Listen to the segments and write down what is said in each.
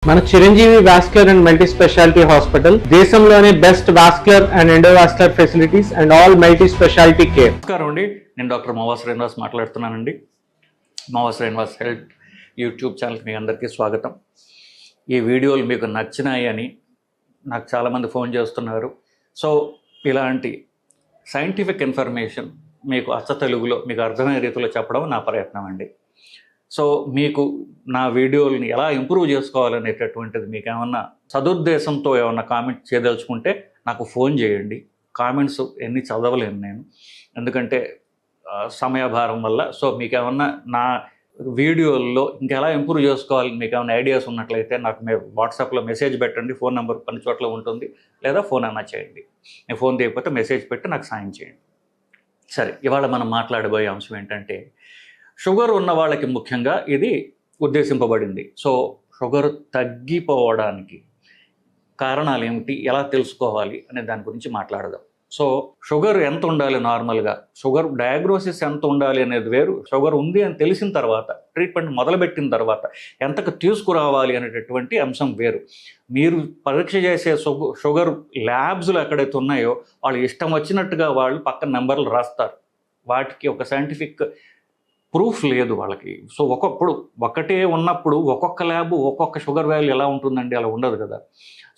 మన Chiranjeevi vascular and multi speciality hospital దేశంలోనే best vascular and endovascular facilities and all multi speciality care. నమస్కారం అండి, నేను డాక్టర్ మావా శ్రీనివాస్ మాట్లాడుతున్నానండి. మావా శ్రీనివాస్ హెల్త్ యూట్యూబ్ ఛానల్కి మీ అందరికీ స్వాగతం. ఈ వీడియోలు మీకు నచ్చినాయి అని నాకు చాలామంది ఫోన్ చేస్తున్నారు. సో ఇలాంటి సైంటిఫిక్ ఇన్ఫర్మేషన్ మీకు అచ్చ తెలుగులో మీకు అర్థమయ్యే రీతిలో చెప్పడం నా ప్రయత్నం అండి. సో మీకు నా వీడియోని ఎలా ఇంప్రూవ్ చేసుకోవాలనేటటువంటిది మీకు ఏమన్నా సదుద్దేశంతో ఏమన్నా కామెంట్ చేయదలుచుకుంటే నాకు ఫోన్ చేయండి. కామెంట్స్ ఎన్ని చదవలేను నేను, ఎందుకంటే సమయభారం వల్ల. సో మీకు ఏమన్నా నా వీడియోల్లో ఇంకెలా ఇంప్రూవ్ చేసుకోవాలి మీకు ఏమైనా ఐడియాస్ ఉన్నట్లయితే నాకు వాట్సాప్లో మెసేజ్ పెట్టండి. ఫోన్ నెంబర్ కొన్ని చోట్ల ఉంటుంది, లేదా ఫోన్ అన్నా చేయండి. నేను ఫోన్ చేయకపోతే మెసేజ్ పెట్టి నాకు సాయం చేయండి. సరే, ఇవాళ మనం మాట్లాడబోయే అంశం ఏంటంటే, షుగర్ ఉన్న వాళ్ళకి ముఖ్యంగా ఇది ఉద్దేశింపబడింది. సో షుగర్ తగ్గిపోవడానికి కారణాలు ఏమిటి, ఎలా తెలుసుకోవాలి అనే దాని గురించి మాట్లాడదాం. సో షుగర్ ఎంత ఉండాలి, నార్మల్గా షుగర్ డయాగ్నోసిస్ ఎంత ఉండాలి అనేది వేరు. షుగర్ ఉంది అని తెలిసిన తర్వాత, ట్రీట్మెంట్ మొదలుపెట్టిన తర్వాత ఎంతకు తీసుకురావాలి అనేటటువంటి అంశం వేరు. మీరు పరీక్ష చేసే షుగర్ ల్యాబ్స్లో ఎక్కడైతే ఉన్నాయో వాళ్ళు ఇష్టం వచ్చినట్టుగా వాళ్ళు పక్కన నెంబర్లు రాస్తారు. వాటికి ఒక సైంటిఫిక్ ప్రూఫ్ లేదు వాళ్ళకి. సో ఒకటే ఉన్నప్పుడు ఒక్కొక్క ల్యాబ్ ఒక్కొక్క షుగర్ వాల్యూ ఎలా ఉంటుందండి, అలా ఉండదు కదా.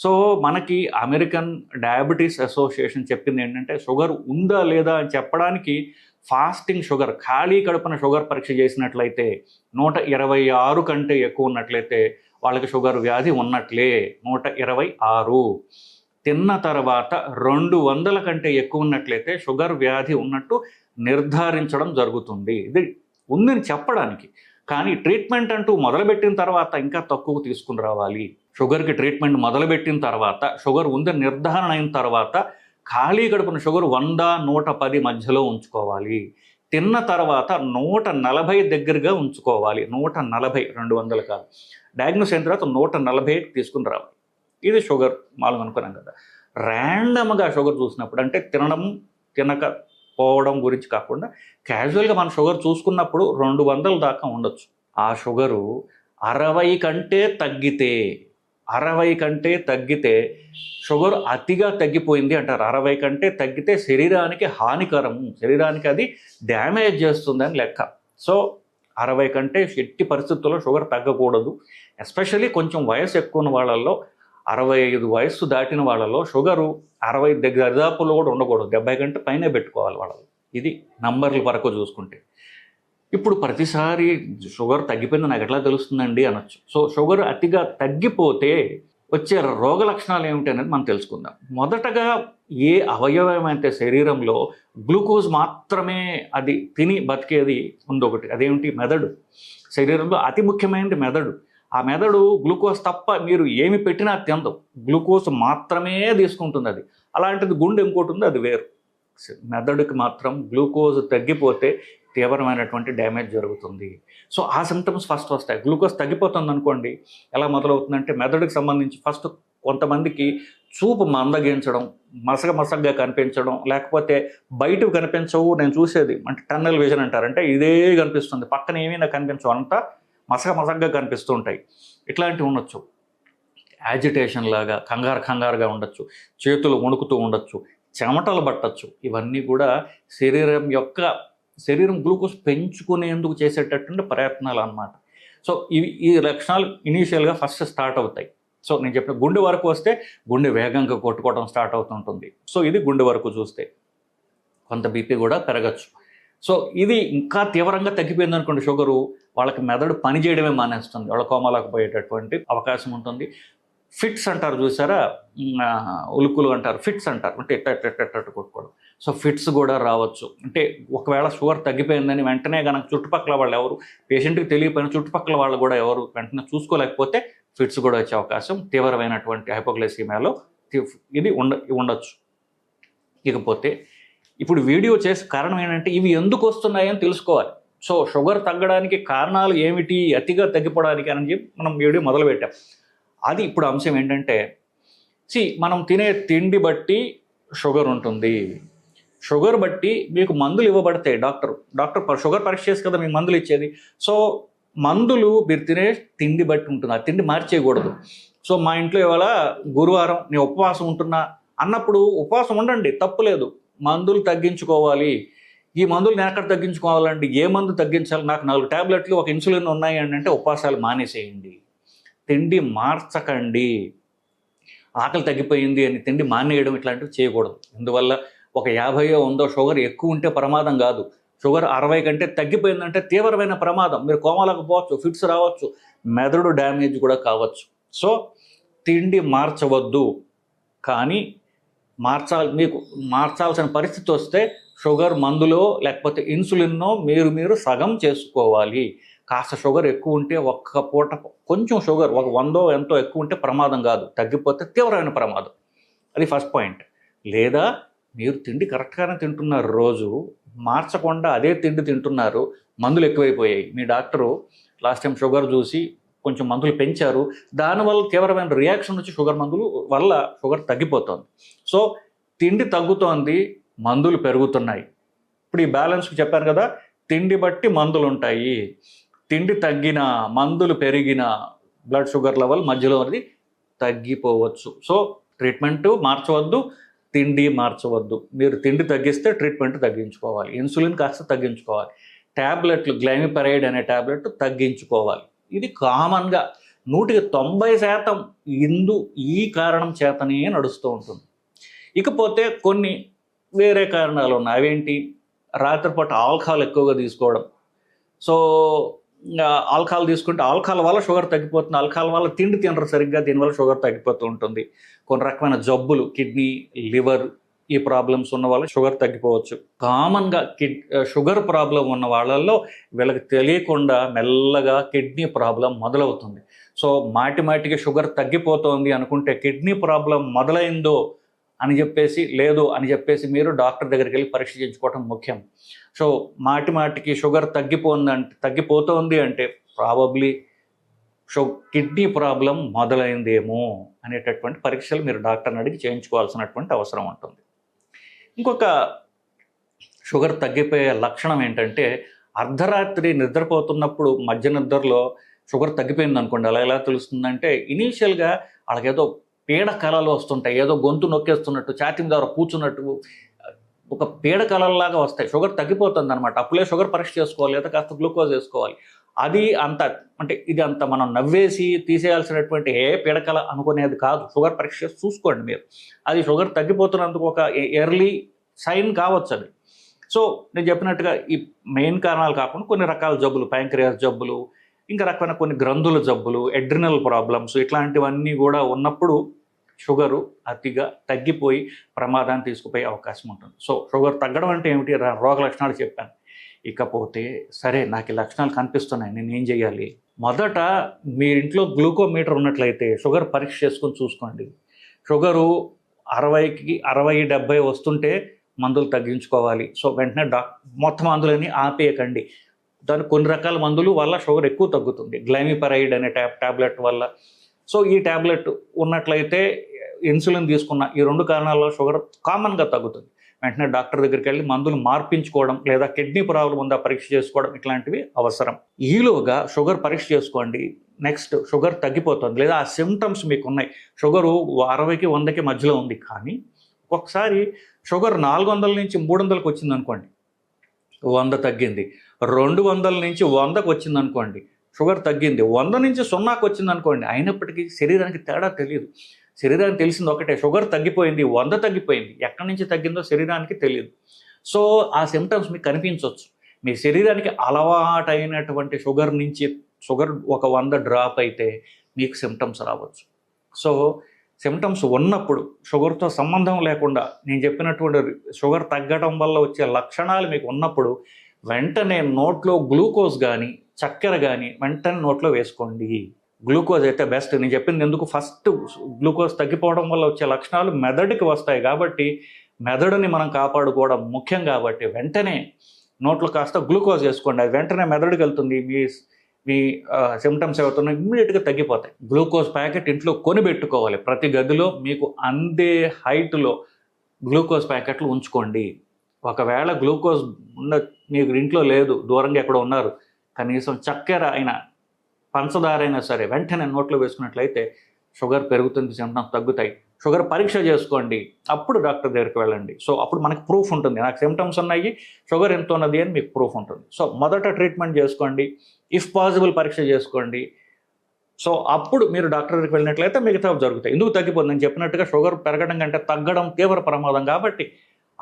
సో మనకి అమెరికన్ డయాబెటీస్ అసోసియేషన్ చెప్పింది ఏంటంటే, షుగర్ ఉందా లేదా అని చెప్పడానికి ఫాస్టింగ్ షుగర్, ఖాళీ కడుపున షుగర్ పరీక్ష చేసినట్లయితే 126 కంటే ఎక్కువ ఉన్నట్లయితే వాళ్ళకి షుగర్ వ్యాధి ఉన్నట్లే. 126 తిన్న తర్వాత 200 కంటే ఎక్కువ ఉన్నట్లయితే షుగర్ వ్యాధి ఉన్నట్టు నిర్ధారించడం జరుగుతుంది. ఇది ఉందని చెప్పడానికి. కానీ ట్రీట్మెంట్ అంటూ మొదలుపెట్టిన తర్వాత ఇంకా తక్కువ తీసుకుని రావాలి. షుగర్కి ట్రీట్మెంట్ మొదలుపెట్టిన తర్వాత, షుగర్ ఉందని నిర్ధారణ అయిన తర్వాత ఖాళీ గడుపున షుగర్ 100-110 మధ్యలో ఉంచుకోవాలి. తిన్న తర్వాత 140 దగ్గరగా ఉంచుకోవాలి. 140, 200 కాదు. డయాగ్నోస్ అయిన తర్వాత 140 తీసుకుని రావాలి. ఇది షుగర్ మామూలుగా అనుకున్నాం కదా. ర్యాండమ్గా షుగర్ చూసినప్పుడు, అంటే తినక పోవడం గురించి కాకుండా క్యాజువల్గా మనం షుగర్ చూసుకున్నప్పుడు 200 దాకా ఉండొచ్చు. ఆ షుగరు 60 కంటే తగ్గితే షుగర్ అతిగా తగ్గిపోయింది అంటారు. 60 కంటే తగ్గితే శరీరానికి హానికరము, శరీరానికి అది డ్యామేజ్ చేస్తుందని లెక్క. సో 60 కంటే ఎట్టి పరిస్థితుల్లో షుగర్ తగ్గకూడదు. ఎస్పెషల్లీ కొంచెం వయసు ఎక్కువ ఉన్న వాళ్ళల్లో, 65 వయస్సు దాటిన వాళ్ళలో షుగరు 60 దరిదాపులో కూడా ఉండకూడదు. 70 కంటే పైనే పెట్టుకోవాలి వాళ్ళు. ఇది నంబర్ల వరకు చూసుకుంటే. ఇప్పుడు ప్రతిసారి షుగర్ తగ్గిపోయింది నాకు ఎట్లా తెలుస్తుందండి అనొచ్చు. సో షుగర్ అతిగా తగ్గిపోతే వచ్చే రోగ లక్షణాలు ఏమిటి అనేది మనం తెలుసుకుందాం. మొదటగా ఏ అవయవం అయితే శరీరంలో గ్లూకోజ్ మాత్రమే అది తిని బతికేది ఉందొకటి, అదేమిటి? మెదడు. శరీరంలో అతి ముఖ్యమైనది మెదడు. ఆ మెదడు గ్లూకోజ్ తప్ప మీరు ఏమి పెట్టినా తినదు, గ్లూకోజ్ మాత్రమే తీసుకుంటుంది అది. అలాంటిది గుండె ఇంకోటి ఉంది, అది వేరు. మెదడుకి మాత్రం గ్లూకోజ్ తగ్గిపోతే తీవ్రమైనటువంటి డ్యామేజ్ జరుగుతుంది. సో ఆ సిమ్టమ్స్ ఫస్ట్ వస్తాయి. గ్లూకోజ్ తగ్గిపోతుంది అనుకోండి, ఎలా మొదలవుతుందంటే మెదడుకి సంబంధించి ఫస్ట్ కొంతమందికి చూపు మందగించడం, మసగగా కనిపించడం, లేకపోతే బయటకు కనిపించవు. నేను చూసేది అంటే టన్నల్ విజన్ అంటారు, అంటే ఇదే కనిపిస్తుంది, పక్కన ఏమీ నాకు కనిపించవు, అంతా మసగగా కనిపిస్తూ ఉంటాయి. ఇట్లాంటివి ఉండొచ్చు. యాజిటేషన్ లాగా కంగారుగా ఉండొచ్చు, చేతులు వణుకుతూ ఉండొచ్చు, చెమటలు పట్టచ్చు. ఇవన్నీ కూడా శరీరం గ్లూకోజ్ పెంచుకునేందుకు చేసేటటువంటి ప్రయత్నాలు అన్నమాట. సో ఈ లక్షణాలు ఇనీషియల్గా ఫస్ట్ స్టార్ట్ అవుతాయి. సో నేను చెప్పిన గుండె వరకు వస్తే గుండె వేగంగా కొట్టుకోవడం స్టార్ట్ అవుతుంటుంది. సో ఇది గుండె వరకు చూస్తే. కొంత బీపీ కూడా పెరగచ్చు. సో ఇది ఇంకా తీవ్రంగా తగ్గిపోయింది అనుకోండి షుగరు, వాళ్ళకి మెదడు పని చేయడమే మానేస్తుంది, వాళ్ళ కోమాలకు పోయేటటువంటి అవకాశం ఉంటుంది. ఫిట్స్ అంటారు చూసారా, ఉలుకులు అంటారు, ఫిట్స్ అంటారు, అంటే ఎట్టట్టు కొట్టుకోవడం. సో ఫిట్స్ కూడా రావచ్చు. అంటే ఒకవేళ షుగర్ తగ్గిపోయిందని వెంటనే కనుక చుట్టుపక్కల వాళ్ళు ఎవరు, పేషెంట్కి తెలియపోయిన చుట్టుపక్కల వాళ్ళు కూడా ఎవరు వెంటనే చూసుకోలేకపోతే ఫిట్స్ కూడా వచ్చే అవకాశం తీవ్రమైనటువంటి హైపోగ్లైసీమియాలో ఇది ఉండొచ్చు. ఇకపోతే ఇప్పుడు వీడియో చేసే కారణం ఏంటంటే, ఇవి ఎందుకు వస్తున్నాయని తెలుసుకోవాలి. సో షుగర్ తగ్గడానికి కారణాలు ఏమిటి, అతిగా తగ్గిపోవడానికి అని చెప్పి మనం వీడియో మొదలుపెట్టాం. అది ఇప్పుడు అంశం ఏంటంటే, మనం తినే తిండి బట్టి షుగర్ ఉంటుంది. షుగర్ బట్టి మీకు మందులు ఇవ్వబడతాయి. డాక్టర్ షుగర్ పరీక్ష చేసి కదా మీకు మందులు ఇచ్చేది. సో మందులు మీరు తినే తిండి బట్టి ఉంటుంది, ఆ తిండి మార్చేయకూడదు. సో మా ఇంట్లో ఇవాళ గురువారం నేను ఉపవాసం ఉంటున్నా అన్నప్పుడు ఉపవాసం ఉండండి, తప్పు లేదు. మందులు తగ్గించుకోవాలి. ఈ మందులు నేను ఎక్కడ తగ్గించుకోవాలండి, ఏ మందు తగ్గించాలి, నాకు 4 టాబ్లెట్లు ఒక ఇన్సులిన్ ఉన్నాయి అని అంటే ఉపవాసాలు మానేసేయండి. తిండి మార్చకండి. ఆకలి తగ్గిపోయింది అని తిండి మానేయడం ఇట్లాంటివి చేయకూడదు. అందువల్ల ఒక 50 100 షుగర్ ఎక్కువ ఉంటే ప్రమాదం కాదు. షుగర్ 60 కంటే తగ్గిపోయిందంటే తీవ్రమైన ప్రమాదం. మీరు కోమాలకు పోవచ్చు, ఫిట్స్ రావచ్చు, మెదడు డ్యామేజ్ కూడా కావచ్చు. సో తిండి మార్చవద్దు. కానీ మీకు మార్చాల్సిన పరిస్థితి వస్తే షుగర్ మందులో లేకపోతే ఇన్సులిన్నో మీరు సగం చేసుకోవాలి. కాస్త షుగర్ ఎక్కువ ఉంటే ఒక్క పూట కొంచెం షుగర్ ఒక 100 ఎంతో ఎక్కువ ఉంటే ప్రమాదం కాదు, తగ్గిపోతే తీవ్రమైన ప్రమాదం. అది ఫస్ట్ పాయింట్. లేదా మీరు తిండి కరెక్ట్గానే తింటున్నారు, రోజు మార్చకుండా అదే తిండి తింటున్నారు, మందులు ఎక్కువైపోయాయి. మీ డాక్టరు లాస్ట్ టైం షుగర్ చూసి కొంచెం మందులు పెంచారు, దానివల్ల తీవ్రమైన రియాక్షన్ వచ్చి షుగర్ మందులు వల్ల షుగర్ తగ్గిపోతుంది. సో తిండి తగ్గుతోంది, మందులు పెరుగుతున్నాయి. ఇప్పుడు ఈ బ్యాలెన్స్కి చెప్పాను కదా, తిండి బట్టి మందులు ఉంటాయి. తిండి తగ్గిన మందులు పెరిగిన బ్లడ్ షుగర్ లెవెల్ మధ్యలో అనేది తగ్గిపోవచ్చు. సో ట్రీట్మెంట్ మార్చవద్దు, తిండి మార్చవద్దు. మీరు తిండి తగ్గిస్తే ట్రీట్మెంట్ తగ్గించుకోవాలి. ఇన్సులిన్ కాస్త తగ్గించుకోవాలి. ట్యాబ్లెట్లు గ్లైమిపరైడ్ అనే ట్యాబ్లెట్ తగ్గించుకోవాలి. ఇది కామన్గా 90% ఈ కారణం చేతనే నడుస్తూ ఉంటుంది. ఇకపోతే కొన్ని వేరే కారణాలు ఉన్నాయి. అవేంటి? రాత్రిపూట ఆల్కహాల్ ఎక్కువగా తీసుకోవడం. సో ఆల్కహాల్ తీసుకుంటే ఆల్కహాల్ వల్ల షుగర్ తగ్గిపోతుంది, ఆల్కహాల్ వల్ల తిండి తినరు సరిగ్గా, దీనివల్ల షుగర్ తగ్గిపోతూ ఉంటుంది. కొన్ని రకమైన జబ్బులు, కిడ్నీ, లివర్, ఈ ప్రాబ్లమ్స్ ఉన్న వాళ్ళు షుగర్ తగ్గిపోవచ్చు. కామన్గా షుగర్ ప్రాబ్లం ఉన్న వాళ్ళల్లో వీళ్ళకి తెలియకుండా మెల్లగా కిడ్నీ ప్రాబ్లం మొదలవుతుంది. సో మాటికి షుగర్ తగ్గిపోతుంది అనుకుంటే కిడ్నీ ప్రాబ్లం మొదలైందో అని చెప్పేసి, లేదు అని చెప్పేసి మీరు డాక్టర్ దగ్గరికి వెళ్ళి పరీక్ష చేయించుకోవడం ముఖ్యం. సో మాటికి షుగర్ తగ్గిపోతుంది అంటే ప్రాబబ్లీ కిడ్నీ ప్రాబ్లం మొదలైందేమో అనేటటువంటి పరీక్షలు మీరు డాక్టర్ని అడిగి చేయించుకోవాల్సినటువంటి అవసరం ఉంటుంది. ఇంకొక షుగర్ తగ్గిపోయే లక్షణం ఏంటంటే, అర్ధరాత్రి నిద్రపోతున్నప్పుడు మధ్య నిద్రలో షుగర్ తగ్గిపోయింది అనుకోండి, అలా ఎలా తెలుస్తుందంటే ఇనీషియల్గా వాళ్ళకేదో పీడ కళలు వస్తుంటాయి, ఏదో గొంతు నొక్కేస్తున్నట్టు, ఛాతీ ద్వారా కూర్చున్నట్టు ఒక పీడ కళల్లాగా వస్తాయి. షుగర్ తగ్గిపోతుంది అనమాట. అప్పుడే షుగర్ పరీక్ష చేసుకోవాలి, లేదా కాస్త గ్లూకోజ్ వేసుకోవాలి. అది అంత అంటే ఇది అంత మనం నవ్వేసి తీసేయాల్సినటువంటి పీడకల అనుకునేది కాదు. షుగర్ పరీక్ష చేసి చూసుకోండి మీరు. అది షుగర్ తగ్గిపోతున్నందుకు ఒక ఎర్లీ సైన్ కావచ్చు అది. సో నేను చెప్పినట్టుగా ఈ మెయిన్ కారణాలు కాకుండా కొన్ని రకాల జబ్బులు, ప్యాంక్రియాస్ జబ్బులు, ఇంకా రకమైన కొన్ని గ్రంథుల జబ్బులు, ఎడ్రినల్ ప్రాబ్లమ్స్, ఇట్లాంటివన్నీ కూడా ఉన్నప్పుడు షుగరు అతిగా తగ్గిపోయి ప్రమాదాన్ని తీసుకుపోయే అవకాశం ఉంటుంది. సో షుగర్ తగ్గడం అంటే ఏమిటి? రోగ లక్షణాలు చెప్పాను. ఇకపోతే సరే నాకు ఈ లక్షణాలు కనిపిస్తున్నాయి, నేను ఏం చేయాలి? మొదట మీ ఇంట్లో గ్లూకోమీటర్ ఉన్నట్లయితే షుగర్ పరీక్ష చేసుకొని చూసుకోండి. షుగరు 60కి 60 70 వస్తుంటే మందులు తగ్గించుకోవాలి. సో వెంటనే మొత్తం మందులని ఆపేయకండి. దాని కొన్ని రకాల మందులు వల్ల షుగర్ ఎక్కువ తగ్గుతుంది. గ్లైమిపరైడ్ అనే ట్యాబ్లెట్ వల్ల. సో ఈ ట్యాబ్లెట్ ఉన్నట్లయితే ఇన్సులిన్ తీసుకున్న ఈ 2 కారణాల వల్ల షుగర్ కామన్గా తగ్గుతుంది. వెంటనే డాక్టర్ దగ్గరికి వెళ్ళి మందులు మార్పించుకోవడం, లేదా కిడ్నీ ప్రాబ్లం ఉందా పరీక్ష చేసుకోవడం, ఇట్లాంటివి అవసరం. ఈలోగా షుగర్ పరీక్ష చేసుకోండి. నెక్స్ట్ షుగర్ తగ్గిపోతుంది, లేదా ఆ సిమ్టమ్స్ మీకు ఉన్నాయి. షుగరు 60కి 100కి మధ్యలో ఉంది, కానీ ఒకసారి షుగర్ 400 నుంచి 300కి వచ్చింది అనుకోండి, 100 తగ్గింది. 200 నుంచి 100కి వచ్చింది అనుకోండి, షుగర్ తగ్గింది. 100 నుంచి 0కి వచ్చింది అనుకోండి, అయినప్పటికీ శరీరానికి తేడా తెలియదు. శరీరానికి తెలిసింది ఒకటే, షుగర్ తగ్గిపోయింది, 100 తగ్గిపోయింది. ఎక్కడి నుంచి తగ్గిందో శరీరానికి తెలియదు. సో ఆ సిమ్టమ్స్ మీకు కనిపించవచ్చు. మీ శరీరానికి అలవాటైనటువంటి షుగర్ నుంచి షుగర్ ఒక 100 డ్రాప్ అయితే మీకు సిమ్టమ్స్ రావచ్చు. సో సిమ్టమ్స్ ఉన్నప్పుడు షుగర్తో సంబంధం లేకుండా నేను చెప్పినటువంటి షుగర్ తగ్గడం వల్ల వచ్చే లక్షణాలు మీకు ఉన్నప్పుడు వెంటనే నోట్లో గ్లూకోజ్ కానీ చక్కెర కానీ వెంటనే నోట్లో వేసుకోండి. గ్లూకోజ్ అయితే బెస్ట్. నేను చెప్పింది ఎందుకు, ఫస్ట్ గ్లూకోజ్ తగ్గిపోవడం వల్ల వచ్చే లక్షణాలు మెదడుకి వస్తాయి కాబట్టి మెదడుని మనం కాపాడుకోవడం ముఖ్యం. కాబట్టి వెంటనే నోట్లో కాస్త గ్లూకోజ్ వేసుకోండి, అది వెంటనే మెదడుకి వెళ్తుంది. మీ సిమ్టమ్స్ ఏవవుతున్నాయి ఇమ్మీడియట్గా తగ్గిపోతాయి. గ్లూకోజ్ ప్యాకెట్ ఇంట్లో కొని పెట్టుకోవాలి. ప్రతి గదిలో మీకు అందే హైట్లో గ్లూకోజ్ ప్యాకెట్లు ఉంచుకోండి. ఒకవేళ గ్లూకోజ్ మీకు ఇంట్లో లేదు, దూరంగా ఎక్కడ ఉన్నారు, కనీసం చక్కెర అయినా పంచదార అయినా సరే వెంటనే నోట్లో వేసుకున్నట్లయితే షుగర్ పెరుగుతుంది, సిమ్టమ్స్ తగ్గుతాయి. షుగర్ పరీక్ష చేసుకోండి, అప్పుడు డాక్టర్ దగ్గరికి వెళ్ళండి. సో అప్పుడు మనకు ప్రూఫ్ ఉంటుంది, నాకు సిమ్టమ్స్ ఉన్నాయి, షుగర్ ఎంత ఉన్నది అని మీకు ప్రూఫ్ ఉంటుంది. సో మొదట ట్రీట్మెంట్ చేసుకోండి, ఇఫ్ పాసిబుల్ పరీక్ష చేసుకోండి. సో అప్పుడు మీరు డాక్టర్ దగ్గరికి వెళ్ళినట్లయితే మిగతా జరుగుతాయి. ఎందుకు తగ్గిపోతుంది? నేను చెప్పినట్టుగా షుగర్ పెరగడం కంటే తగ్గడం తీవ్ర ప్రమాదం కాబట్టి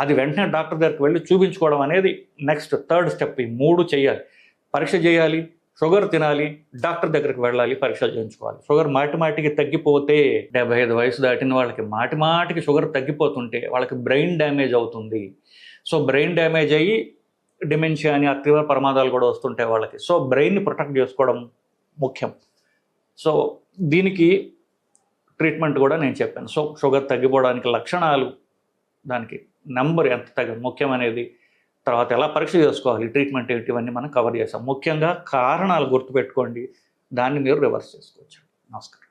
అది వెంటనే డాక్టర్ దగ్గరికి వెళ్ళి చూపించుకోవడం అనేది నెక్స్ట్ థర్డ్ స్టెప్. ఈ 3 చేయాలి. పరీక్ష చేయాలి, షుగర్ తినాలి, డాక్టర్ దగ్గరికి వెళ్ళాలి, పరీక్షలు చేయించుకోవాలి. షుగర్ మాటికి తగ్గిపోతే 75 వయసు దాటిన వాళ్ళకి మాటికి షుగర్ తగ్గిపోతుంటే వాళ్ళకి బ్రెయిన్ డ్యామేజ్ అవుతుంది. సో బ్రెయిన్ డ్యామేజ్ అయ్యి డిమెన్షియా అని తీవ్ర ప్రమాదాలు కూడా వస్తుంటాయి వాళ్ళకి. సో బ్రెయిన్ని ప్రొటెక్ట్ చేసుకోవడం ముఖ్యం. సో దీనికి ట్రీట్మెంట్ కూడా నేను చెప్పాను. సో షుగర్ తగ్గిపోవడానికి లక్షణాలు, దానికి నెంబర్ ఎంత ముఖ్యం అనేది, తర్వాత ఎలా పరీక్ష చేసుకోవాలి, ట్రీట్మెంట్ ఏంటి, ఇవన్నీ మనం కవర్ చేసాం. ముఖ్యంగా కారణాలు గుర్తుపెట్టుకోండి, దాన్ని మీరు రివర్స్ చేసుకోవచ్చు. నమస్కారం.